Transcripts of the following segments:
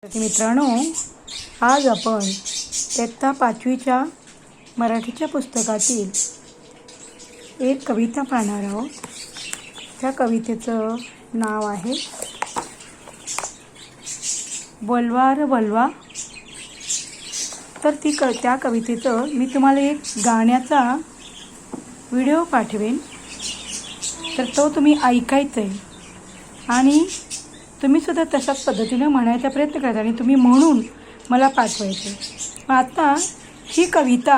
मित्रांनो, आज आपण इयत्ता 5वीच्या मराठीच्या पुस्तकातील एक कविता पाहणार आहोत. त्या कवितेचं नाव आहे वल्वार वल्वा. तर त्या कवितेचं मी तुम्हाला एक गाण्याचा व्हिडिओ पाठवेन, तर तो तुम्ही ऐकायचा आहे आणि तुम्ही सुद्धा तशाच पद्धतीने म्हणायचा प्रयत्न करा आणि तुम्ही म्हणून मला पाठवायचं. आता ही कविता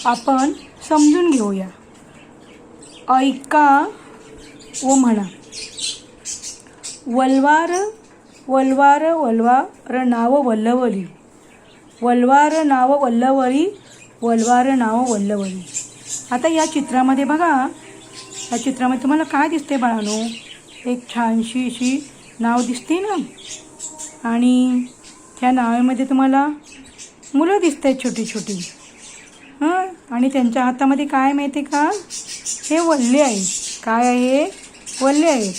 आपण समजून घेऊया. ऐका व म्हणा. वल्वार वल्वार वल्वार नाव वल्लवली, वल्वार नाव वल्लवली, वल्वार नाव वल्लवली. आता या चित्रामध्ये बघा, या चित्रामध्ये तुम्हाला काय दिसते बाळांनो? एक छानशी अशी नाव दिसते ना, आणि त्या नावेमध्ये तुम्हाला मुलं दिसत आहेत छोटी छोटी. आणि त्यांच्या हातामध्ये काय माहिती का? हे वल्ले आहे. काय आहे? वल्ले आहेत.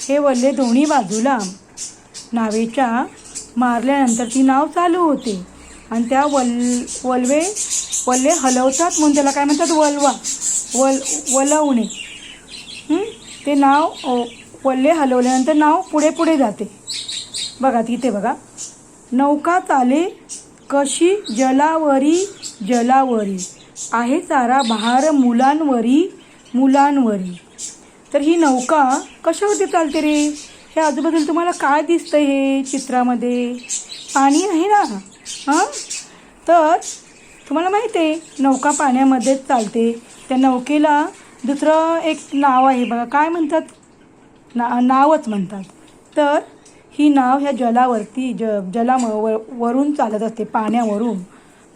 हे वल्ले दोन्ही बाजूला नावेच्या मारल्यानंतर ती नाव चालू होते आणि त्या वल्ले हलवतात म्हणून त्याला काय म्हणतात? वल्वा. वलवणे. ते नाव वल्ले हलवल्यानंतर नाव पुढे पुढे जाते. बघा तिथे बघा, नौका चाले कशी जलावरी जलावरी, आहे सारा बहार मुलांवरी मुलांवरी. तर ही नौका कशावरती चालते रे? हे आजूबाजूला तुम्हाला काय दिसतं? हे चित्रामध्ये पाणी आहे ना. तर तुम्हाला माहिती आहे नौका पाण्यामध्येच चालते. त्या नौकेला दुसरं एक नाव आहे बघा, काय म्हणतात? नावच म्हणतात. तर ही नाव ह्या जलावरती वरून चालत असते, पाण्यावरून.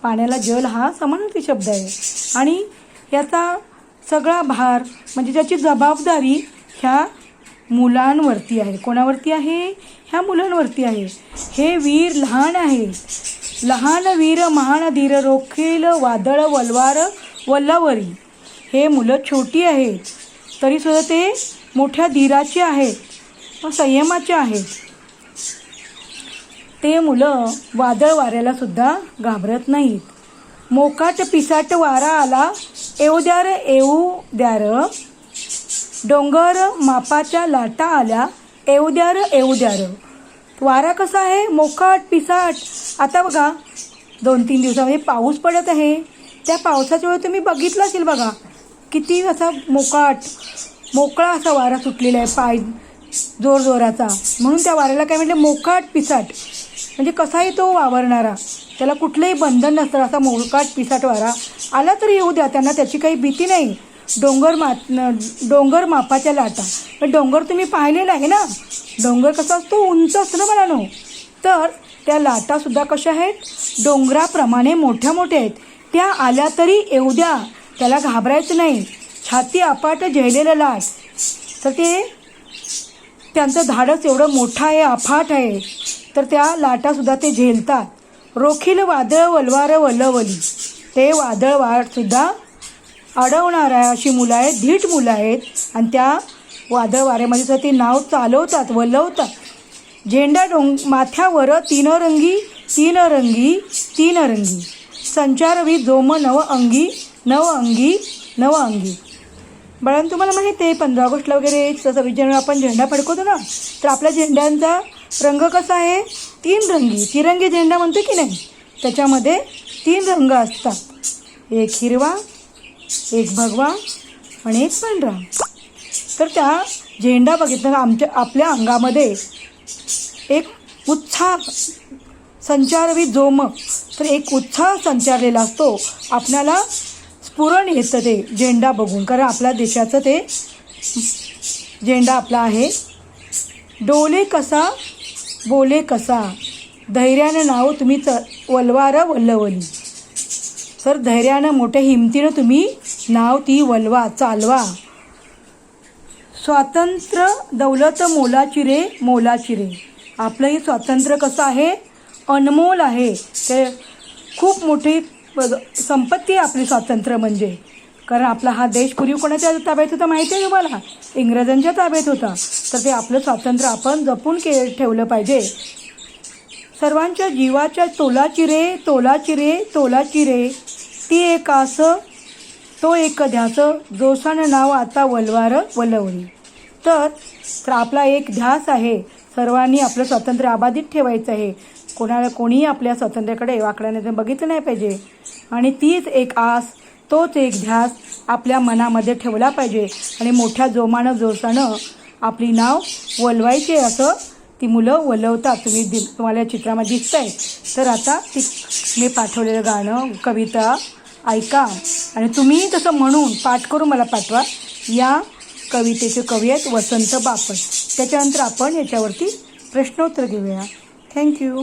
पाण्याला जल हा समानार्थी शब्द आहे आणि याचा सगळा भार म्हणजे ज्याची जबाबदारी ह्या मुलांवरती आहे. कोणावरती आहे? ह्या मुलांवरती आहे. हे वीर लहान आहेत, लहान वीर महान धीर, रोखेल वादळ वल्वार वल्लावरी. हे मुलं छोटी आहेत तरीसुद्धा ते मोठ्या धीराचे आहेत व संयमाचे आहेत. ते मुलं वादळ वाऱ्याला सुद्धा घाबरत नाहीत. मोकाट पिसाट वारा आला, येऊ द्यार येऊ द्यार, डोंगर मापाच्या लाटा आल्या, येऊ द्यार येऊ द्यार. वारा कसा आहे? मोकाट पिसाट. आता बघा 2-3 दिवसामध्ये पाऊस पडत आहे. त्या पावसाच्या वेळी तुम्ही बघितलं असेल बघा, किती असा मोकळा असा वारा सुटलेला आहे, पाय जोरजोराचा. म्हणून त्या वाऱ्याला काय म्हटलं? मोकाट पिसाट. म्हणजे कसाही तो वावरणारा, त्याला कुठलंही बंधन नसतं. असा मोकाट पिसाट वारा आला तरी येऊ द्या, त्यांना त्याची काही भीती नाही. डोंगर मापाच्या लाटा. पण डोंगर तुम्ही पाहिलेला आहे ना, डोंगर कसा असतो? उंच असतं ना म्हणानो. तर त्या लाटासुद्धा कशा आहेत? डोंगराप्रमाणे मोठ्या मोठ्या आहेत. त्या आल्या तरी येऊ द्या, त्याला घाबरायचं नाही. छाती अपाट झेलेलं लाट. तर त्यांचं धाडस एवढं मोठं आहे, अफाट आहे. तर त्या लाटासुद्धा ते झेलतात. रोखील वादळ वल्वार वल्लवली. ते वादळ वारसुद्धा अडवणार आहे अशी मुलं आहेत, धीट मुलं आहेत. आणि त्या वादळ वाऱ्यामध्ये सुद्धा ते नाव चालवतात, वल्लवतात. झेंडा माथ्यावर तीन रंगी तीन रंगी तीन रंगी, संचारवी जोम नव अंगी नव अंगी नव अंगी. बाळांनो, तुम्हाला माहिती आहे 15 ऑगस्टला वगैरे 26 जानेवारी आपण झेंडा फडकवतो ना, तर आपल्या झेंड्यांचा रंग कसा आहे? 3 रंगी. तिरंगी झेंडा म्हणतो की नाही, त्याच्यामध्ये 3 रंग असतात. एक हिरवा, एक भगवा आणि एक पांढरा. तर त्या झेंडा बघितला आपल्या अंगामध्ये एक उत्साह संचारवी जोम, तर एक उत्साह संचारलेला असतो. आपल्याला स्फुरण येतं ते झेंडा बघून, कारण आपल्या देशाचं ते झेंडा आपला आहे. डोले कसा बोले कसा, धैर्यानं नाव तुम्ही वल्वार वल्लवली. तर धैर्यानं मोठ्या हिमतीनं तुम्ही नाव ती वल्वा, चालवा. स्वातंत्र्य दौलत मोलाची रे मोलाची रे. आपलं हे स्वातंत्र्य कसं आहे? अनमोल आहे. ते खूप मोठी संपत्ती आहे आपली स्वातंत्र्य म्हणजे. कारण आपला हा देश पूर्वी कोणाच्या ताब्यात होता माहिती आहे तुम्हाला? इंग्रजांच्या ताब्यात होता. तर ते आपलं स्वातंत्र्य आपण जपून ठेवलं पाहिजे. सर्वांच्या जीवाच्या तोलाची रे तोलाची रे तोलाची रे, ती एक आस तो एक ध्यास, जोसानं नाव आता वल्वार वल्लवली. तर आपला एक ध्यास आहे, सर्वांनी आपलं स्वातंत्र्य अबाधित ठेवायचं आहे. कोणीही आपल्या स्वातंत्र्याकडे वाकड्याने बघितलं नाही पाहिजे. आणि तीच एक आस, तोच एक ध्यास आपल्या मनामध्ये ठेवला पाहिजे आणि मोठ्या जोशानं आपली नाव वलवायचे, असं ती मुलं वलवतात. तुम्हाला चित्रामध्ये दिसतंय. तर आता ती मी पाठवलेलं गाणं कविता ऐका आणि तुम्ही तसं म्हणून पाठ करून मला पाठवा. या कवितेचे कवी आहेत वसंत बापट. त्याच्यानंतर आपण याच्यावरती प्रश्नोत्तर घेऊया. थँक्यू.